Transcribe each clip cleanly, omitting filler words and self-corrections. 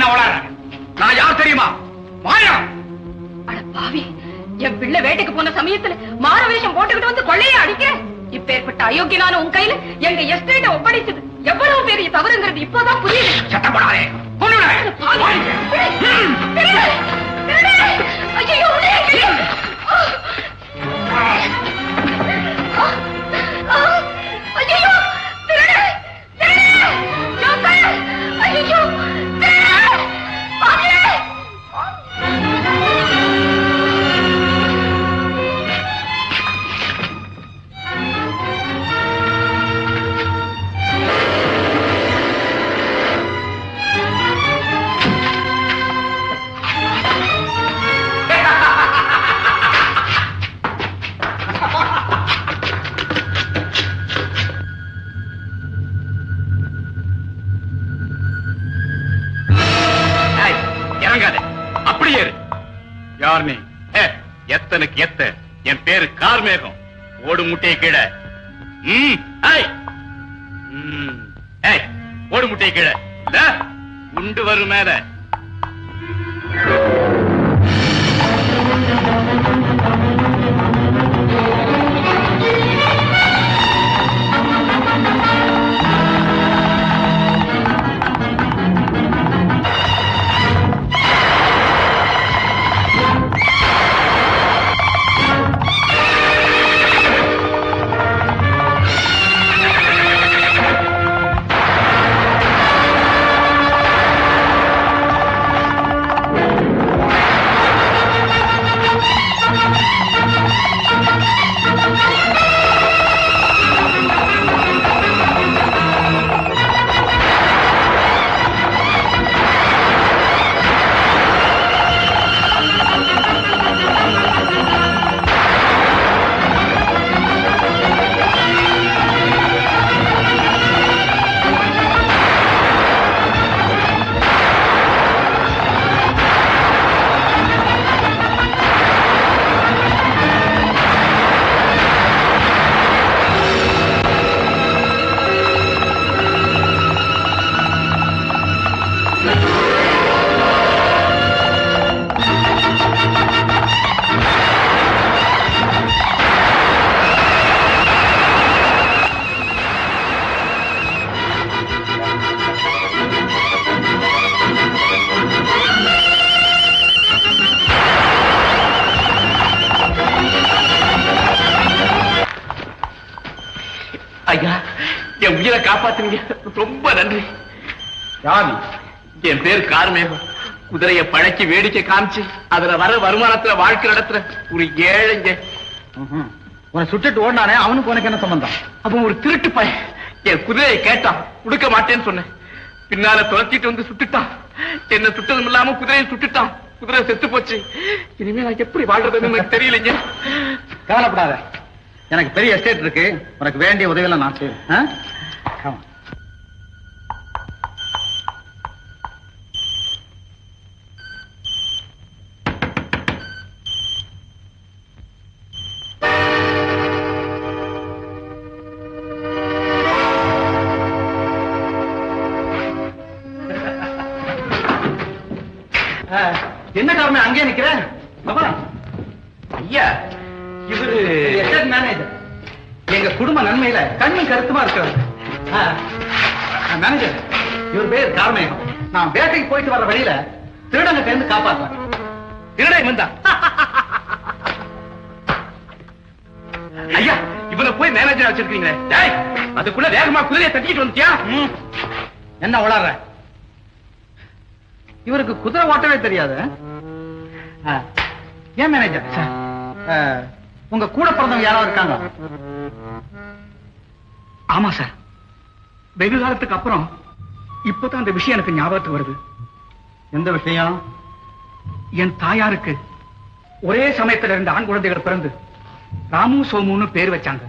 என்ன உளற? நான் யார் தெரியுமா? மாயா. அட பாவி, என் பிள்ளை வேட்டைக்கு போன சமயத்துல மாற வேஷம் போட்டுக்கிட்டு வந்து கொள்ளையை அடிக்க இப்பேற்பட்ட அயோக்கியனான உன் கையில எங்க எஸ்டேட்டை ஒப்படைச்சது எவ்வளவு பெரிய தவறுங்கிறது இப்போதான் புரியுது. சத்தம் போடாதே. அப்படியே யார் நீ? எத்தனுக்கு எத்த என் பேரு கார்மேகம். ஓடு முட்டையை கீழே. ஓடு முட்டையை கீழே. உண்டு வரும் மேல. ஐயா, என் உயிரை காப்பாத்துங்க. ரொம்ப நன்றி. யாரு? என் பேர் கார்மேகம். குதிரையை பழக்கி வேடிக்கை காமிச்சு அதுல வர வருமானத்துல வாழ்க்கை நடத்துற ஒரு ஏழைங்க. உன சுட்டுட்டு ஓடினானே, அவனுக்கு உனக்கு என்ன சம்பந்தம்? அவன் ஒரு திருட்டு பையன். என் குதிரையை கேட்டான், கொடுக்க மாட்டேன்னு சொன்னேன். பின்னால துரத்திட்டு வந்து சுட்டுட்டான். என்ன சுட்டதும் இல்லாம குதிரையை சுட்டுட்டான். குதிரை செத்து போச்சு. இனிமே நான் எப்படி வாழ்றதுன்னு எனக்கு தெரியலைங்க. கவலைப்படாத, எனக்கு பெரிய எஸ்டேட் இருக்கு. உனக்கு வேண்டிய உதவியெல்லாம் நான் செய்வேன். என்ன காரணம் அங்கே நிக்கிறேன்? ஐயா, இவரு எஸ்டேட் மேனேஜர். எங்க குடும்ப நன்மையில கண்ணும் கருத்துமா இருக்கிறார். மேனேஜர், இவர் பேர் கார்மேகம். நான் வேட்டைக்கு போயிட்டு வர வழியில திருடங்க சேர்ந்து காப்பாற்றுறேன். திருடன் வந்தா? ஐயா, இவனை போய் மேனேஜர் வச்சிருக்கீங்களே, அதுக்குள்ள வேகமா குதிரையை தட்டிட்டு வந்துட்டியா? என்ன உளற? இவருக்கு குதிரை ஓட்டவே தெரியாது. ஏன் மேனேஜர், உங்க கூட பிறந்தவங்க யாராவது இருக்காங்க? ஆமா சார், வெகு காலத்துக்கு அப்புறம் இப்பதான் அந்த விஷயம் எனக்கு ஞாபகத்துக்கு வருது. எந்த விஷயம்? என் தாயாருக்கு ஒரே சமயத்துல 2 ஆண் குழந்தைகள் பிறந்து ராமு சோமுன்னு பேர் வச்சாங்க.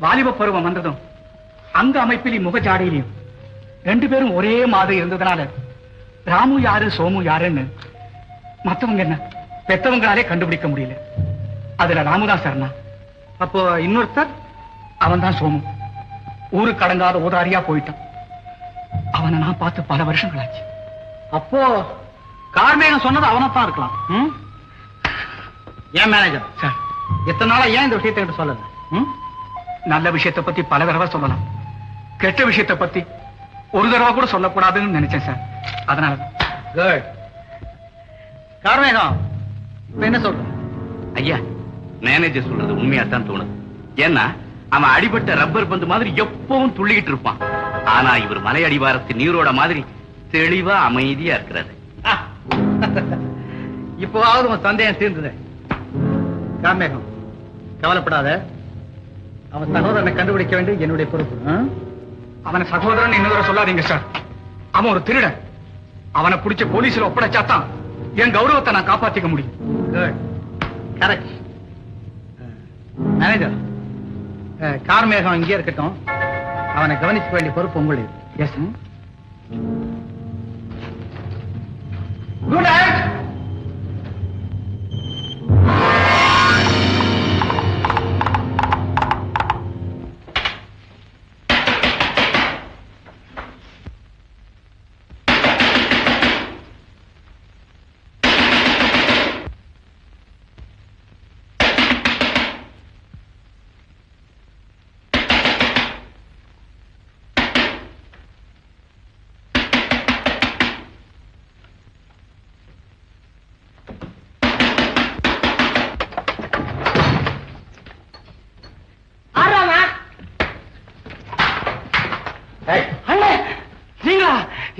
வாலிப பருவம் வந்ததும் அந்த அமைப்பிலும் முகஜாடையிலையும் 2 பேரும் ஒரே மாதிரி இருந்ததுனால ராமு யாரு சோமு யாருன்னு மத்தவங்க என்ன பெத்தவங்களாலே கண்டுபிடிக்க முடியல. அதுல ராமுதான் சரணா. அப்போ இன்னொருத்தர்? அவன் தான் சோமு. ஊருக்கு கடங்காத ஊதாரியா போயிட்டான். அவனை நான் பார்த்து பல வருஷங்களாச்சு. அப்போ கார்மேகம் சொன்னது அவனைத்தான் இருக்கலாம். ஏன் மேனேஜர் சார், எத்தனை நாளா ஏன் இந்த விஷயத்தை என்கிட்ட சொல்லல? நல்ல விஷயத்தை பத்தி பல தடவை சொல்லலாம், கெட்ட விஷயத்தை பத்தி ஒரு தடவை கூட சொல்லக்கூடாதுன்னு நினைச்சேன் சார். அதனால குட். கார்மேகம் இப்ப என்ன சொல்ற? ஐயா, மேனேஜர் சொல்றது உண்மையாத்தான் தோணுது. ஏன்னா அவன் அடிபட்ட ரப்பர் பந்து மாதிரி எப்பவும் துள்ளிக்கிட்டு இருப்பான். ஆனா இவர் மலை அடிவாரத்து நீரோட மாதிரி தெளிவா அமைதியா இருக்கிறாரு. இப்போவாவது உன் சந்தேகம் தீர்ந்தது. கார்மேகம் கவலைப்படாத, அவன் சகோதரனை கண்டுபிடிக்க வேண்டிய என்னுடைய பொறுப்பு. அவனை சகோதரன் இன்னொரு சொல்லாதீங்க சார். அவன் ஒரு திருடன். அவனை பிடிச்ச போலீஸ்ல ஒப்படைச்சாதான் என் கௌரவத்தை நான் காப்பாத்திக்க முடியும். Good, correct. மேனேஜர், கார்மேகம் இங்கே இருக்கட்டும், அவனை கவனிக்க வேண்டிய பொறுப்பு உங்களுடைய. எஸ். Good night.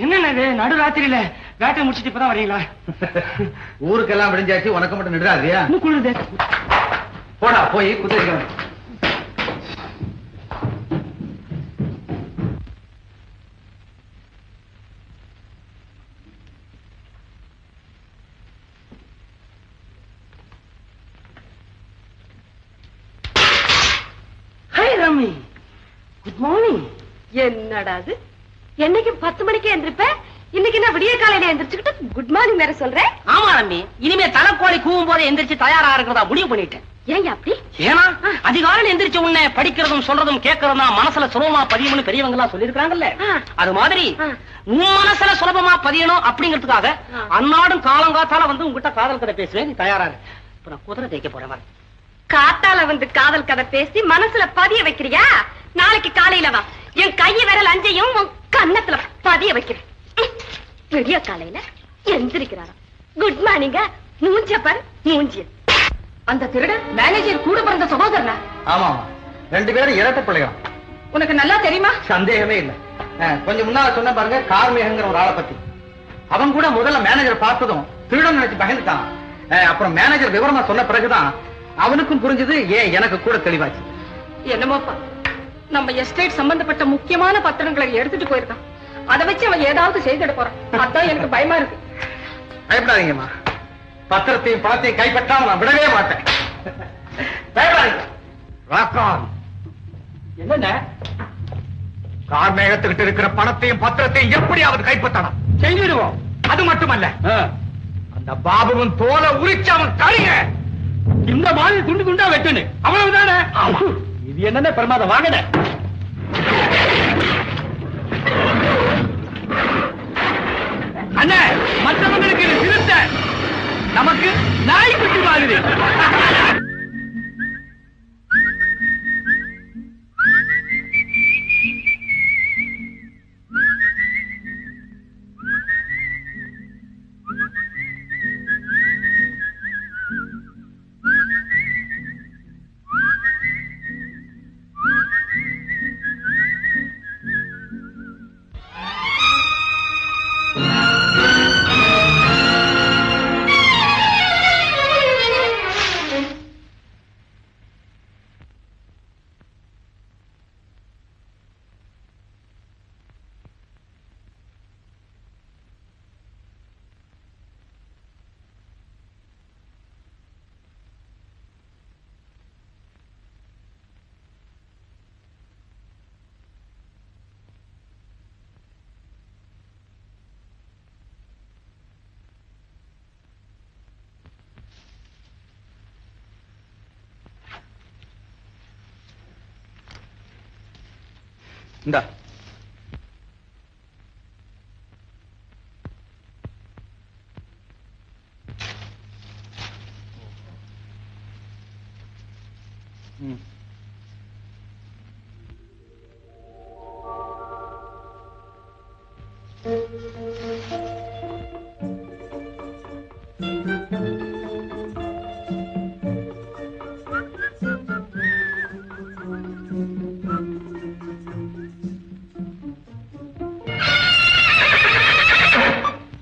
என்ன நடுராத்திரியில வேட்டை முடிச்சிட்டு இப்பதான் வரீங்களா? ஊருக்கெல்லாம் விடிஞ்சாச்சு, உனக்கு மட்டும் நிடுறாதியா? போடா போய் குதிரை. Hi Rami, good morning. என்னடா அது, என்னைக்கு 10 மணிக்கு எந்திரிப்ப, இன்னைக்கு நான் விடிய காலையில எந்திரிச்சுக்கிட்டு குட் மார்னிங் வேற சொல்றேன். ஆமா ரம்மி, இனிமே தலைக்கோழி கூவும் போது எந்திரிச்சு தயாரா இருக்கிறதா முடிவு பண்ணிட்டேன். ஏங்க அப்படி? ஏன்னா அதிகாலையில் எந்திரிச்ச உன்னை படிக்கிறதும் சொல்றதும் கேட்கறதும் தான் மனசுல சுலபமா பதியணும்னு பெரியவங்க எல்லாம் சொல்லிருக்காங்கல்ல. அது மாதிரி உன் மனசுல சுலபமா பதியணும் அப்படிங்கிறதுக்காக அன்னாடும் காலங்காத்தால வந்து உங்ககிட்ட காதல் கதை பேசுவேன். நீ தயாரா இரு. இப்ப நான் குதிரை தேய்க்க போறேன் மாதிரி. காத்தால வந்து காதல் கதை பேசி மனசுல பதிய வைக்கிறியா? நாளைக்கு காலையில வா, என் கைய விரல் அஞ்சையும் உன் கன்னத்துல பதிய வைக்கிறேன். விடிய காலையில எந்திரிக்கிறாரா, குட் மார்னிங்க, மூஞ்சிய பாரு மூஞ்சிய. அந்த திருடன் மேனேஜர் கூட பிறந்த சகோதரனா? ஆமா, ரெண்டு பேரும் இரட்டை பிள்ளைகள். உனக்கு நல்லா தெரியுமா? சந்தேகமே இல்ல. கொஞ்சம் முன்னால சொன்ன பாருங்க, கார்மேகங்கிற ஒரு ஆளை பத்தி. அவன் கூட முதல்ல மேனேஜர் பார்த்ததும் திருடன் நினைச்சு பயந்துட்டான். அப்புறம் மேனேஜர் விவரமா சொன்ன பிறகுதான் அவனுக்கும் புரிஞ்சது, ஏன் எனக்கு கூட தெளிவாச்சு. என்னமோப்பா, நம்ம எஸ்டேட் சம்பந்தப்பட்ட முக்கியமான பத்திரங்களை எடுத்துட்டு போயிருக்கான். அதை வச்சு அவன் ஏதாவது செய்திட போறான். அதான் எனக்கு பயமா இருக்கு. பயப்படாதீங்கம்மா, பத்திரத்தையும் பணத்தையும் கைப்பற்றாம நான் விடவே மாட்டேன். பயப்படாதீங்க. என்ன கார்மேகத்துக்கிட்ட இருக்கிற பணத்தையும் பத்திரத்தையும் எப்படியாவது கைப்பற்றணும், செஞ்சிடுவோம். அது மட்டுமல்ல, அந்த பாபுவின் தோலை உரிச்சு அவன் கறிய இந்த மாதிரி துண்டு துண்டா வெட்டுன்னு, அவ்வளவுதானே. இது என்னென்ன பிரமாதம், வாங்கட. அண்ணே, மற்றவங்களுக்கு இது சிறுத்த, நமக்கு நாய்க்குட்டி மாதிரி. இந்தா.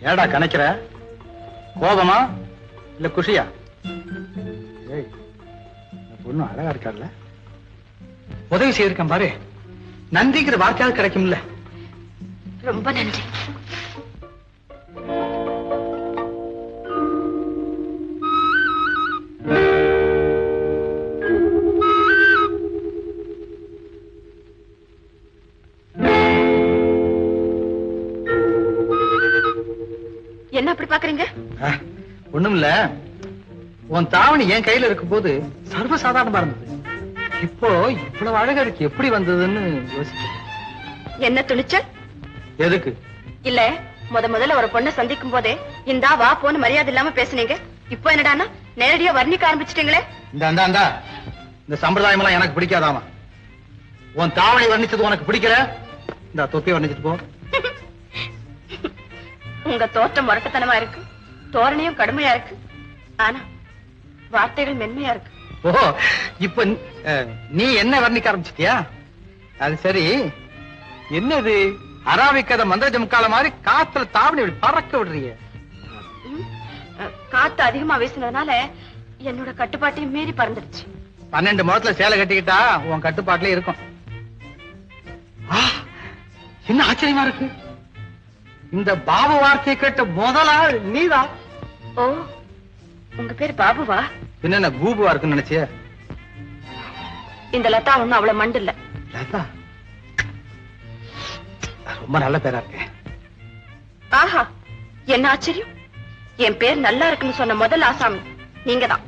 ஏடா கணக்கிற? கோபமா இல்ல குஷியா? பொண்ணு அழகா இருக்கார்ல. உதவி செய்திருக்கேன் பாரு, நன்றிங்கிற வார்த்தையாவது கிடைக்கும்ல. ரொம்ப நன்றி. என்ன அப்படி பாக்குறீங்க? ஒண்ணும் இல்ல, உன் தாவணி என் கையில இருக்கும் போது சர்வசாதாரணமா இருந்தது. இப்போ இவ்வளவு அழகா இருக்கு, எப்படி வந்ததுன்னு யோசிக்கிறேன். என்ன துணிச்சல்? எதுக்கு? இல்ல, முதல்ல ஒரு பொண்ணை சந்திக்கும் போதே இந்தா வா போன்னு மரியாதை இல்லாம பேசுனீங்க. இப்போ என்னடான்னா நேரடியா வர்ணிக்க ஆரம்பிச்சிட்டீங்களே. இந்த சம்பிரதாயம் எல்லாம் எனக்கு பிடிக்காதாமா. உன் தாவணி வர்ணிச்சது உனக்கு பிடிக்கல, இந்த தொப்பியை வர்ணிச்சிட்டு போ. உங்க தோற்றம் முரட்டத்தனமா இருக்கு, தோரணையும் கடுமையா இருக்கு, ஆனா வார்த்தைகள் மென்மையா இருக்கு. ஓ, இப்ப நீ என்ன வர்ணிக்க ஆரம்பிச்சிட்டியா? அது சரி, என்னது அராபிக்கத மந்திர ஜமுக்கால மாதிரி காத்துல தாவணி பறக்க விடுறீங்க? காத்து அதிகமா வீசினதுனால என்னோட கட்டுப்பாட்டையும் மீறி பறந்துடுச்சு. 12 முழத்துல சேலை கட்டிக்கிட்டா உன் கட்டுப்பாட்டுல இருக்கும். என்ன ஆச்சரியமா இருக்கு, இந்த பாபு வார்த்தையை கேட்ட முதல் ஆள் நீதான். ஓ, உங்க பேர் பாபுவா? என்ன கூபுவா இருக்குன்னு நினைச்சிய? இந்த லதா ஒண்ணும் அவ்வளவு மண்டு இல்ல. லதா ரொம்ப நல்ல பேரா இருக்கு. ஆஹா, என்ன ஆச்சரியம்! என் பேர் நல்லா இருக்குன்னு சொன்ன முதல் ஆசாமி நீங்கதான்.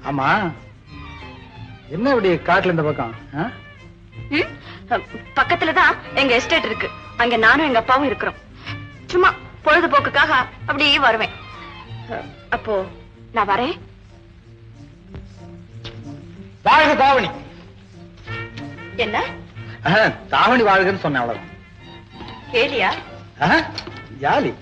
ஆமா, என்ன இப்படி காட்டுல இந்த பக்கம்? பக்கத்துலதான் எங்க எஸ்டேட் இருக்கு, அங்க நானும் எங்க அப்பாவும் இருக்கிறோம். சும்மா பொழுதுபோக்குக்காக அப்படியே வருவேன். அப்போ நான் வரேன். வாழ்க தாவணி. என்ன தாவணி வாழ்கன்னு சொன்ன அவ்வளவுதான். கேலியா? ஜாலி.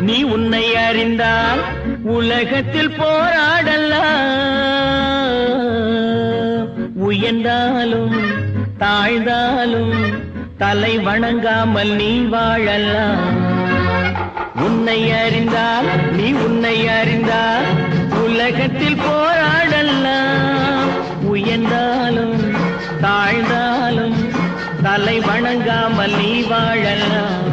நீ உன்னை அறிந்தால் உலகத்தில் போராடலாம். உயர்ந்தாலும் தாழ்ந்தாலும் தலை வணங்காமல் நீ வாழலாம். உன்னை அறிந்தால் நீ உன்னை அறிந்தால் உலகத்தில் போராடலாம். உயர்ந்தாலும் தாழ்ந்தாலும் தலை வணங்காமல் நீ வாழலாம்.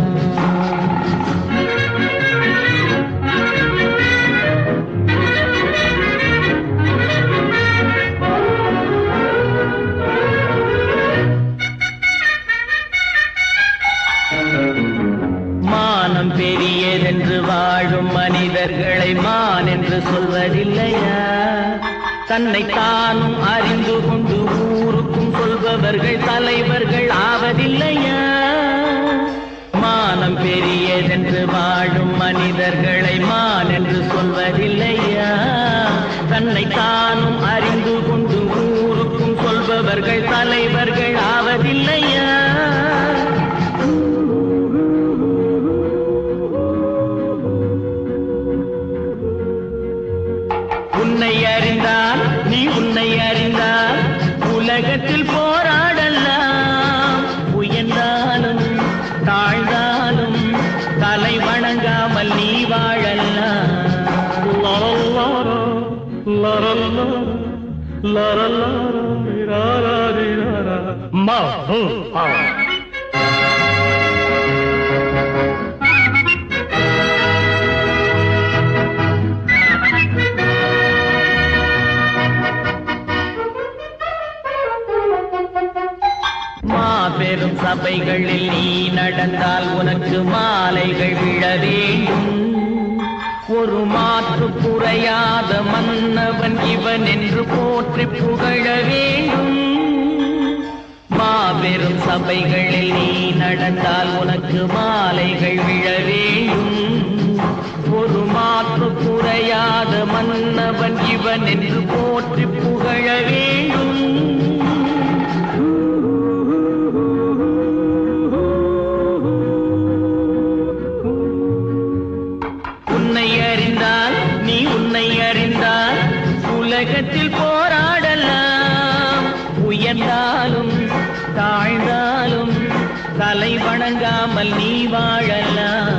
மானம் பெரியதென்று வாழும் மனிதர்களை மான் என்று சொல்வதில்லையா? தன்னை தானும் அறிந்து கொண்டு ஊருக்கும் சொல்பவர்கள் தலைவர்கள் ஆவதில்லையா? மானம் பெரியதென்று வாழும் மனிதர்களை மான் என்று சொல்வதில்லையா? தன்னை தானும் அறிந்து கொண்டு ஊருக்கும் சொல்பவர்கள் தலைவர்கள் ஆவதில்லையா? உன்னை அறிந்தால் நீ உன்னை அறிந்தால் உலகத்தில் போராடலாம். உயர்ந்தாலும் தாழ்ந்தாலும் தலை வணங்காமல் நீ வாழலாம். மாபெரும் சபைகளில் நீ நடந்தால் உனக்கு மாலைகள் விழ வேண்டும். ஒரு மாற்று குறையாத மன்னவன் இவன் என்று போற்றி புகழ வேண்டும். மாபெரும் சபைகளில் நீ நடந்தால் உனக்கு மாலைகள் விழ வேண்டும். ஒரு மாற்று குறையாத மன்னவன் இவன் என்று போற்றி புகழ வேண்டும். உன்னை அறிந்தால் நீ உன்னை அறிந்தால் உலகத்தில் போராடலாம். உயர்ந்தாலும் தாழ்ந்தாலும் தலை வணங்காமல் நீ வாழலாம்.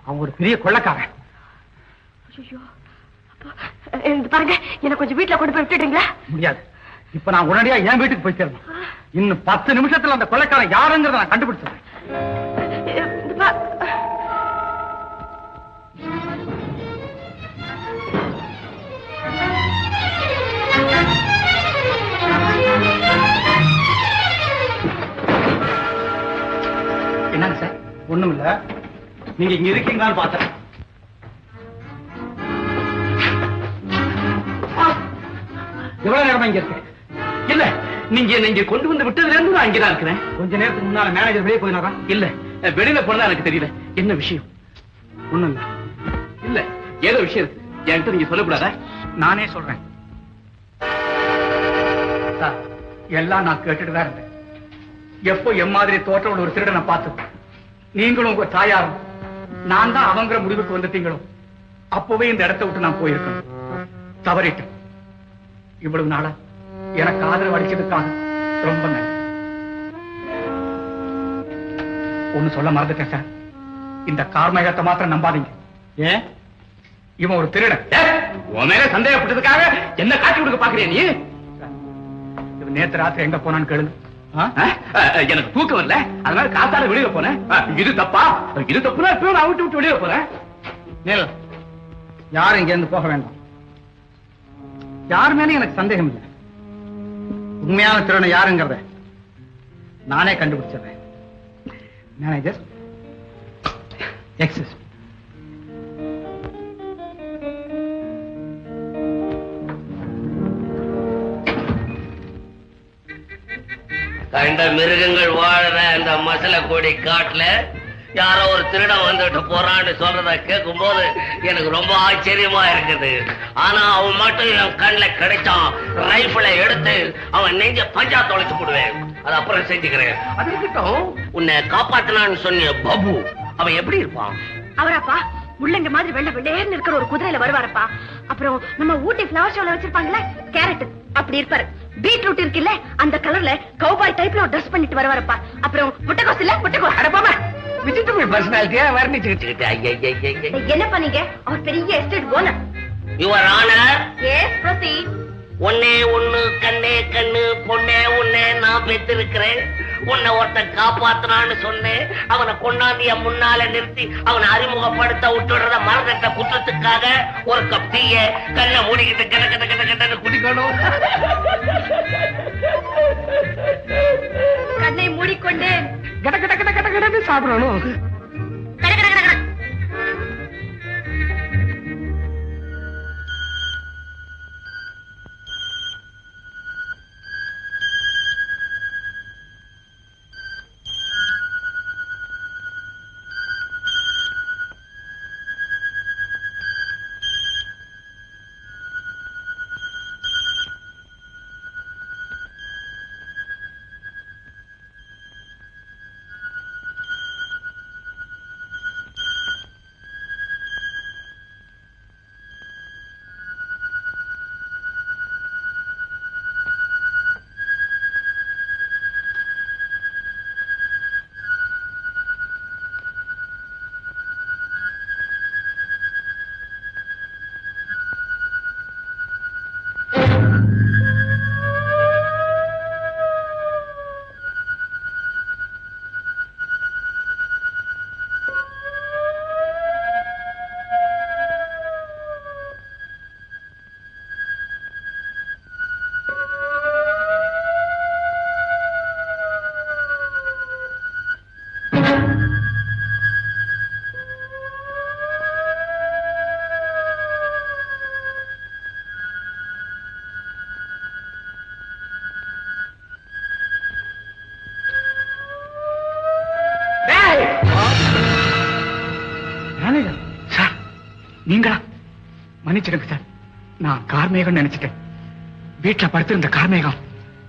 அவன் ஒரு பெரிய கொள்ளக்காரன். பாருங்க, எனக்கு கொஞ்சம் வீட்டுல கொண்டு போய் விட்டுடுங்களா? முடியாது. இப்ப நான் உடனடியா என் வீட்டுக்கு போய் சேரணும். இன்னும் 10 நிமிஷத்துல அந்த கொள்ளைக்காரன் யாருங்கிறத நான் கண்டுபிடிச்சேன். என்னங்க சார்? ஒண்ணும் இல்ல, நீங்க இங்க இருக்கீங்களான்னு பார்த்தேன். எவ்வளவு நேரமா இங்க இருக்கு? இல்ல, நீங்க இங்க கொண்டு வந்து விட்டதுல இருந்து நான் இங்கதான் இருக்கிறேன். கொஞ்ச நேரத்துக்கு முன்னால மேனேஜர் வெளியே போயினாரா? இல்ல, வெளியில போனதா எனக்கு தெரியல. என்ன விஷயம்? ஒண்ணும் இல்ல. இல்ல, ஏதோ விஷயம் இருக்கு. என்கிட்ட நீங்க சொல்லக்கூடாதா? நானே சொல்றேன் சார். எல்லாம் நான் கேட்டுட்டு தான் இருந்தேன். எப்போ எம்மாதிரி தோற்றம் ஒரு திருடனை பார்த்து நீங்களும் உங்க தாயாரும் நான் தான் அவங்கிற முடிவுக்கு வந்துட்டீங்களோ அப்பவே இந்த இடத்தை விட்டு நான் போயிருக்கேன். தவறிட்டேன். இவ்வளவு நாளா எனக்கு ஆதரவு அளிச்சதுக்காக ரொம்ப நன்றி. ஒண்ணு சொல்ல மறந்துட்டேன் சார். இந்த கார்மேகத்தை மாத்திரம் நம்பாதீங்க. ஏன்? இவன் ஒரு திருடன். உன் மேல சந்தேகப்பட்டதுக்காக என்ன காட்டி கொடுக்க பாக்குறியா நீ? இவன் நேத்து ராத்திரி எங்க போனான்னு கேளுங்க. எனக்கு தூக்கம் வரல, அதனால காத்தால வெளியில போனேன். இது தப்பா? இது தப்புனா இப்ப நான் விட்டு வெளியில போறேன். யாரும் இங்க இருந்து போக வேண்டாம். யார் மேலும் எனக்கு சந்தேகம் இல்லை. உண்மையான திருடன் யாருங்கிறத நானே கண்டுபிடிச்சிடுறேன். Manager, excess. கண்ட மிருகங்கள் வாழற அந்த மசல கொடி காட்டுல யாரோ ஒரு திருடன் வந்துட்டு போறான்னு சொல்றத கேட்கும் போது எனக்கு ரொம்ப ஆச்சரியமா இருக்குது. ஆனா அவன் மட்டும் என் கண்ணில் கிடைச்சான், ரைபிளை எடுத்து அவன் நெஞ்ச பஞ்சா தொலைச்சு போடுவேன். அது அப்புறம் செஞ்சுக்கிறேன். அது இருக்கட்டும், உன்னை காப்பாத்தினான்னு சொன்ன பாபு அவன் எப்படி இருப்பான்? அவராப்பா முள்ளங்க மாதிரி வெள்ளை வெள்ளையர்னு இருக்கிற ஒரு குதிரையில வருவாரப்பா. அப்புறம் நம்ம ஊட்டி பிளவர் ஷோல வச்சிருப்பாங்கல்ல கேரட், அப்படி இருப்பாரு. பீட்ரூட் இருக்குல்ல அந்த கலர்ல கௌபாய் டைப்ல ஒரு ட்ரெஸ் பண்ணிட்டு வருவாரப்பா. அப்புறம் முட்டைகோஸ் இல்ல முட்டைகோஸ். அடப்பாமா விசிட்டபிள் பர்சனாலிட்டியா வர்ணிச்சுக்கிட்டு என்ன பண்ணீங்க? அவர் பெரிய estate owner. Your honour. Yes proceed. ஒன்னே ஒண்ணு கண்ணே கண்ணு பொண்ணே உன்னே நான் பெற்றிருக்கிறேன். உன்னை ஒருத்தன் காப்பாத்தினான்னு சொன்னேன். அவனை கொண்டாந்திய முன்னால நிறுத்தி அவனை அறிமுகப்படுத்த விட்டுடுறத மறந்துட்ட குற்றத்துக்காக ஒரு கப் டீய கண்ணை மூடிக்கிட்டு கட கட கட கடன்னு குடிக்கணும். கண்ணை மூடிக்கொண்டேன். கட கட கட கட கடன்னு சாப்பிடணும். கட கட கட கட. நீங்களா? மன்னிச்சிடுங்க சார், நான் கார்மேகம் நினைச்சிட்டேன். வீட்டுல படுத்திருந்த கார்மேகம்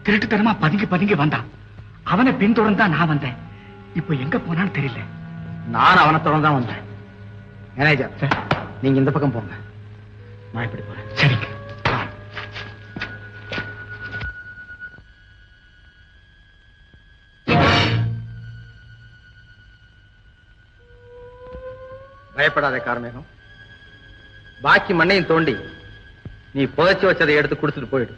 திருட்டுத்தனமா பதுங்கி பதுங்கி வந்தான். அவனை பின்தொடர்ந்து தான் நான் வந்தேன். இப்ப எங்க போனான்னு தெரியல. நான் அவனை தொடர்ந்து தான் வந்தேன். மேனேஜர் சார், நீங்க இந்த பக்கம் போங்க, நான் இப்படி போறேன். சரிங்க. பயப்படாத கார்மேகம், பாக்கி மண்ணையும் தோண்டி நீ புதைச்சு வச்சதை எடுத்து கொடுத்துட்டு போயிடு.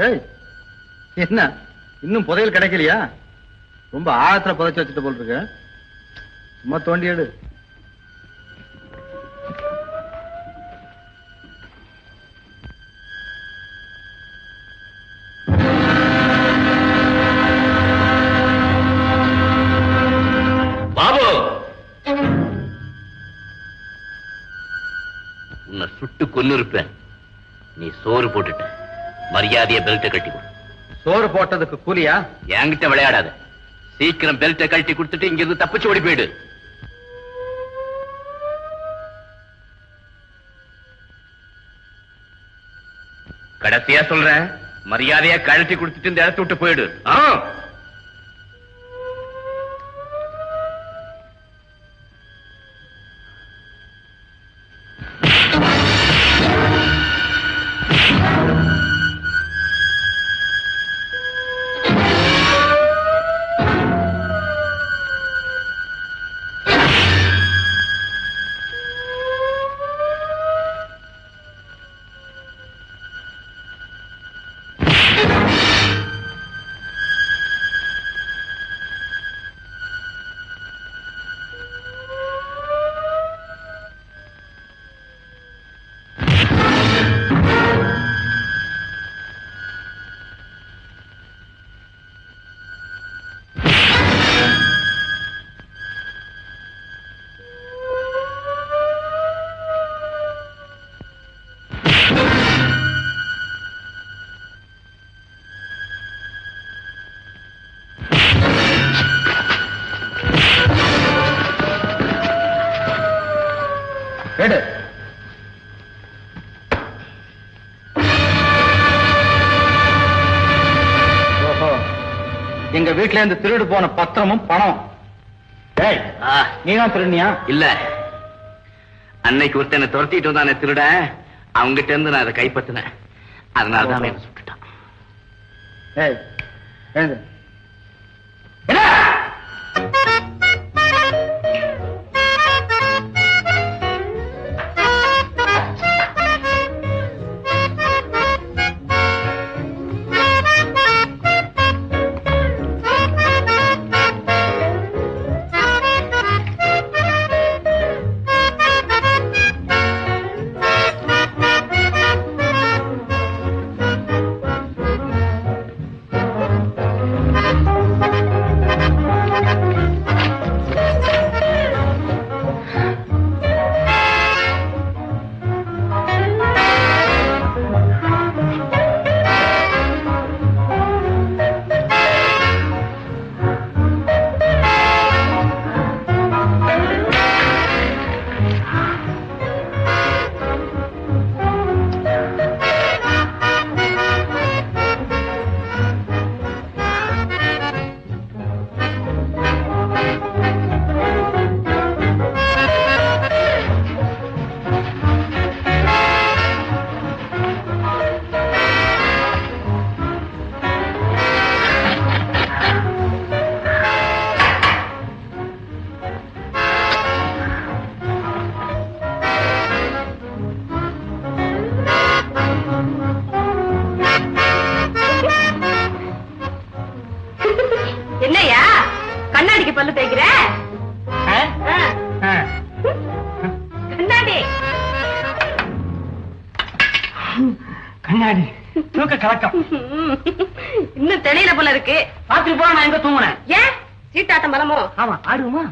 ஏய், என்ன இன்னும் புதையல் கிடைக்கலையா? ரொம்ப ஆழத்துல புதைச்சு வச்சுட்டு போல் இருக்கு. சும்மா தோண்டி எடு. பாபு, உன்னை சுட்டு கொன்னு இருப்பேன். நீ சோறு போட்டுட்ட. மரியாதைய பெல்ட்டை கட்டி கொடு. சோறு போட்டதுக்கு கூலியா? என்கிட்ட விளையாடாத. சீக்கிரம் பெல்ட்டை கட்டி கொடுத்துட்டு இங்கிருந்து தப்பிச்சு ஓடி போயிடு. கடைசியா சொல்றேன், மரியாதையா கழட்டி கொடுத்துட்டு இந்த இடத்த விட்டு போயிடு. எங்க வீட்டுல இருந்து திருடு போன பத்திரமும் பணம். நீதான் திருடினியா? இல்ல, அன்னைக்கு ஒருத்தனை துரத்திட்டு வந்தானே திருட, அவங்கிட்ட இருந்து நான் அதை கைப்பற்றினேன். அதனாலதான் என்ன சுட்டுட்டான். எழுந்து. என்னையா கண்ணாடிக்கு பல்லு தேய்க்கிற? கண்ணாடி கண்ணாடி தூக்க கலக்கம். இன்னும் தெளியில போல இருக்கு. ராத்திரி போல நான் எங்க தூங்குனேன்? ஏன் சீட்டாட்டம் பலமோ? ஆமா, ஆடுமா?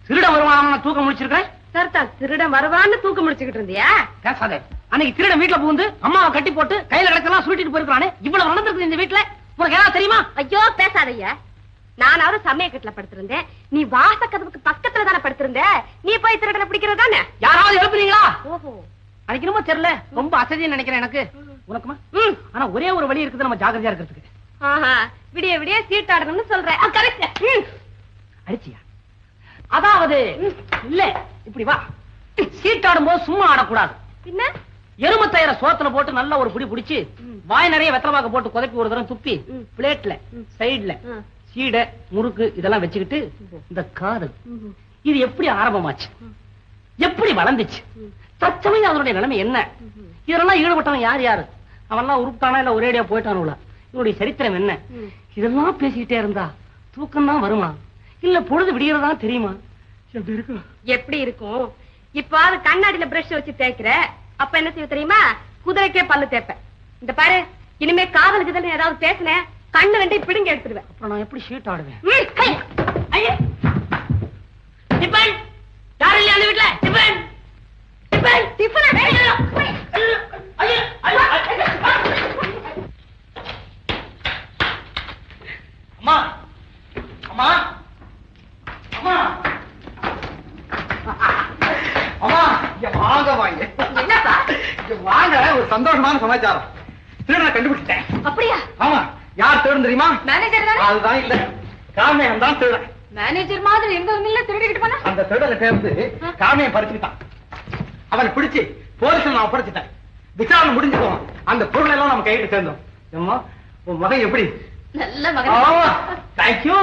திருட வருவான் தூக்கம் முடிச்சிருக்கேன். சர்தான் திருடன் வருவான்னு தூக்க முடிச்சுக்கிட்டு இருந்தியா? பேசாதே. அன்னைக்கு திருடன் வீட்டுல புகுந்து அம்மாவை கட்டி போட்டு கையில கிடக்கலாம் சுருட்டிட்டு போயிருக்கானே, இவ்வளவு நடந்திருக்கு இந்த வீட்டுல. உனக்கு ஏதாவது தெரியுமா? ஐயோ பேசாதையா. நானாவது சமயக்கட்டுல படுத்திருந்தேன், நீ வாச கதவுக்கு பக்கத்துல தானே படுத்திருந்த. நீ போய் திருடனை பிடிக்கிறது தானே. யாராவது எழுப்புறீங்களா? ஓஹோ, அன்னைக்கு என்னமோ தெரியல, ரொம்ப அசதின்னு நினைக்கிறேன் எனக்கு. உனக்குமா? ஆனா ஒரே ஒரு வழி இருக்குது நம்ம ஜாகிரதையா இருக்கிறதுக்கு. விடிய விடிய சீட்டாடணும்னு சொல்றேன். அடிச்சியா? அதாவது இல்ல, இப்படி வா. சீட்டாடும் போது சும்மா ஆடக்கூடாது. என்ன? எருமத்தயிர சோத்துல போட்டு நல்லா ஒரு புடி புடிச்சு வாய் நிறைய வெத்தலவாக்க போட்டு குதப்பி ஒரு தரம் துப்பி பிளேட்ல சைடுல சீடை முறுக்கு இதெல்லாம் வச்சுக்கிட்டு இந்த காதல் இது எப்படி ஆரம்பமாச்சு, எப்படி வளர்ந்துச்சு, தற்சமயம் அதனுடைய நிலைமை என்ன, இதெல்லாம் ஈடுபட்டவன் யார் யாரு, அவன்லாம் உருப்பிட்டானா இல்ல ஒரேடியா போயிட்டானுங்களா, இவனுடைய சரித்திரம் என்ன, இதெல்லாம் பேசிக்கிட்டே இருந்தா தூக்கம் தான் வருமா இல்ல பொழுது விடியறதா தெரியுமா? எப்படி இருக்கும்? எப்படி இருக்கும்? இப்ப அது கண்ணாடியில பிரஷ் வச்சு தேய்க்கிற, அப்ப என்ன செய்ய தெரியுமா? குதிரைக்கே பல்லு தேப்ப. இந்த பாரு, இனிமே காதலுக்கு தான் ஏதாவது பேசினேன், கண்ணு ரெண்டை பிடுங்க எடுத்துருவேன். அப்புறம் நான் எப்படி ஷீட் ஆடுவேன்? யாரும் இல்லையா அந்த வீட்டுல? Tiffin tiffin tiffin. அம்மா அம்மா அம்மா அம்மா, இங்க வாங்க வாங்க. என்னப்பா? இங்க வாங்க, ஒரு சந்தோஷமான சமாச்சாரம். திருடனை கண்டுபிடிச்சிட்டேன். அப்படியா? ஆமா. யார் திருடன் தெரியுமா? மேனேஜர் தானே? அதுதான் இல்ல, காமியம் தான் திருடன். மேனேஜர் மாதிரி எங்க இல்ல திருடிக்கிட்டு போனா? அந்த திருடனை சேர்ந்து காமியம் பறிச்சுக்கிட்டான். அவனை பிடிச்சு போலீஸ்ல நான் ஒப்படைச்சிட்டேன். விசாரணை முடிஞ்சு போவோம், அந்த பொருள் எல்லாம் நம்ம கையில சேர்ந்தோம். அம்மா, உன் மகன் எப்படி? நல்ல மகன். தேங்க்யூ.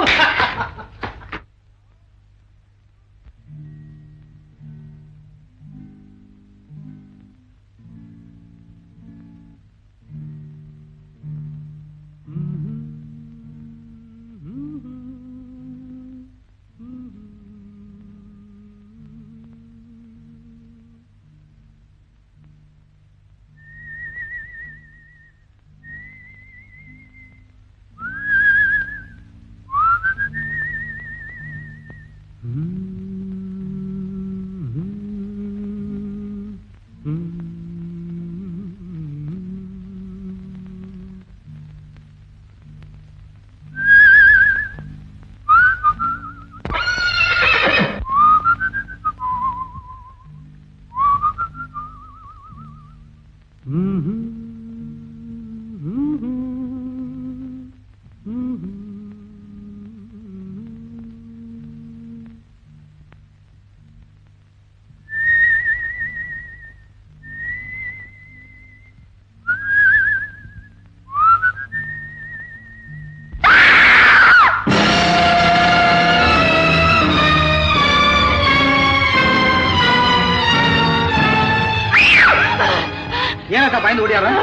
பயந்து ஓடியாரன்?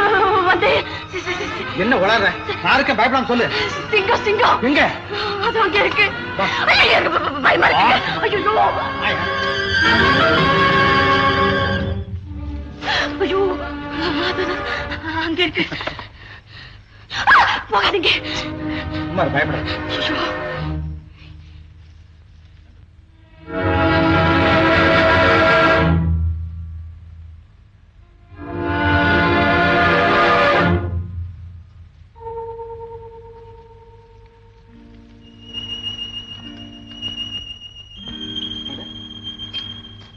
வந்து என்ன உளற? யாருக்கும் பயப்படாம சொல்லு. சிங்கம் சிங்கம் எங்க? அது அங்க இருக்கு. ஐயோ, பயமா இருக்கு. ஐயோ அங்க இருக்கு. போகாதீங்க. சும்மா பயப்பட.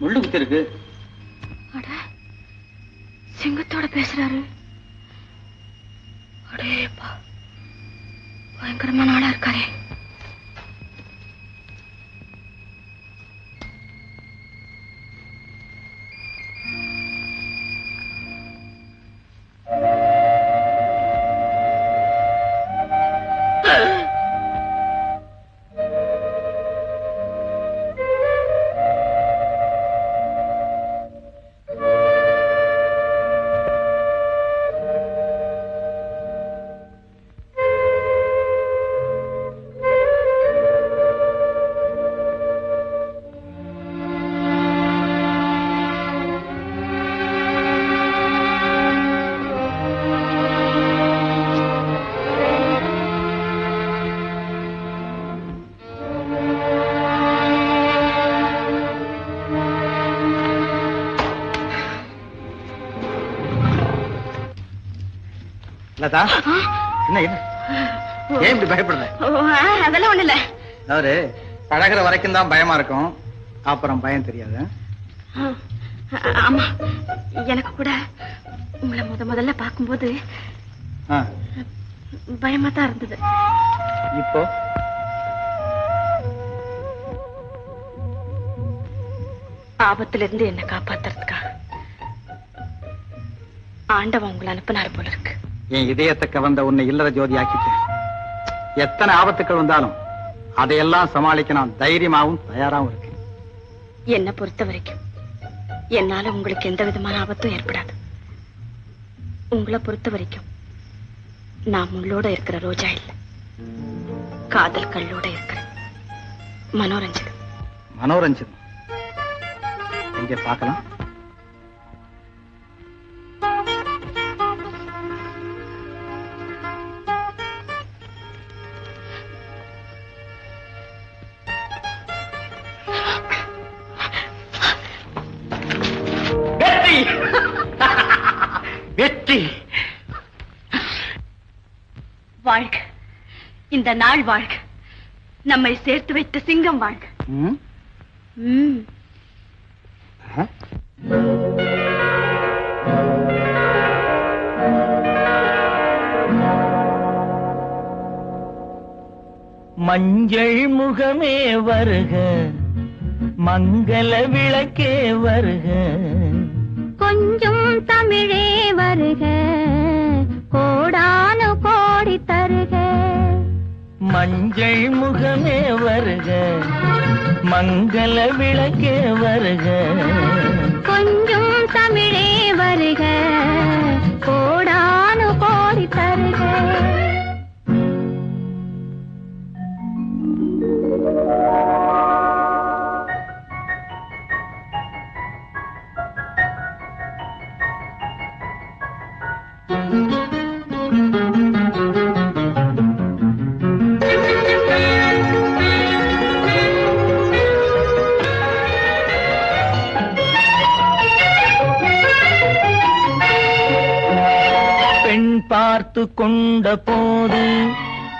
முள்ளு குத்தி இருக்கு. சிங்கத்தோட பேசுறாரு. அடேப்பா, பயங்கரமான ஆளா இருக்காரே. லதா, என்ன என்ன ஏன் இப்படி பயப்படுற? அதெல்லாம் ஒண்ணு இல்ல. அவரு பழகிற வரைக்கும் தான் பயமா இருக்கும், அப்புறம் பயம் தெரியாது. ஆமா, எனக்கு கூட உங்களை முதல்ல பார்க்கும்போது பயமா தான் இருந்தது. இப்போ ஆபத்துல இருந்து என்ன காப்பாத்துறதுக்காக ஆண்டவன் உங்களை அனுப்பினார் போல இருக்கு. என் இதயத்தை கவர்ந்த உன்னை இல்லற ஜோதி ஆக்கிட்டேன். எத்தனை ஆபத்துக்கள் வந்தாலும் அதையெல்லாம் சமாளிக்க நான் தைரியமாவும் தயாராகவும் இருக்கேன். என்னை பொறுத்த வரைக்கும் என்னால உங்களுக்கு எந்த விதமான ஆபத்தும் ஏற்படாது. உங்களை பொறுத்த வரைக்கும் நான் முள்ளோட இருக்கிற ரோஜா இல்ல, காதல் கல்லோட இருக்கிற மனோரஞ்சன். மனோரஞ்சன் எங்கே பார்க்கலாம்? வெற்றி வாழ்க, இந்த நாள் வாழ்க, நம்மை சேர்த்து வைத்த சிங்கம் வாழ்க. மஞ்சள் முகமே வருக, மங்கள விளக்கே வருக, கொஞ்சம் தமிழே வருக, கோடானு கோடி தருக. மஞ்சள் முகமே வருக, மங்கள விளக்கே வருக, கொஞ்சம் தமிழே வருக, கோடானு கோடி தருக. பார்த்து கொண்ட போது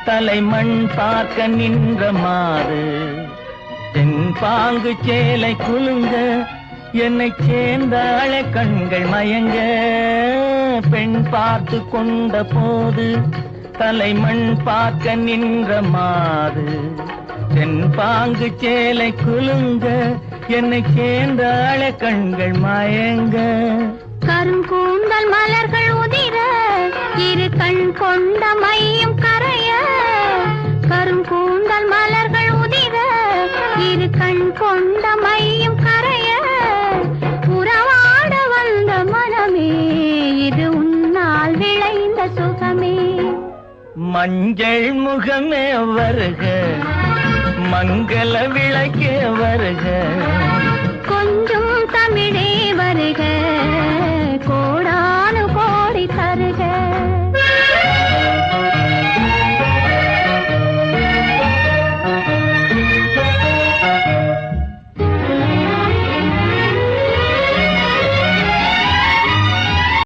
தலைமண் பார்க்க நின்ற மாது, தென்பாங்கு சேலை குலுங்க என்னை சேர்ந்தாள கண்கள் மயங்க. பெண் பார்த்து கொண்ட போது தலைமண் பார்க்க நின்ற மாது, தென்பாங்கு சேலை குலுங்க என்னை சேர்ந்தாள கண்கள் மயங்க. கருங்கூந்தல் மலர்கள் உதிர இரு கண் கொண்ட மையும் கரைய, கருங்கூந்தல் மலர்கள் உதிர இரு கண் கொண்ட மையும் கரைய, உறவாட வந்த மனமே இது உன் மஞ்சள் முகமே வருக, மங்கள விளக்கே வருக.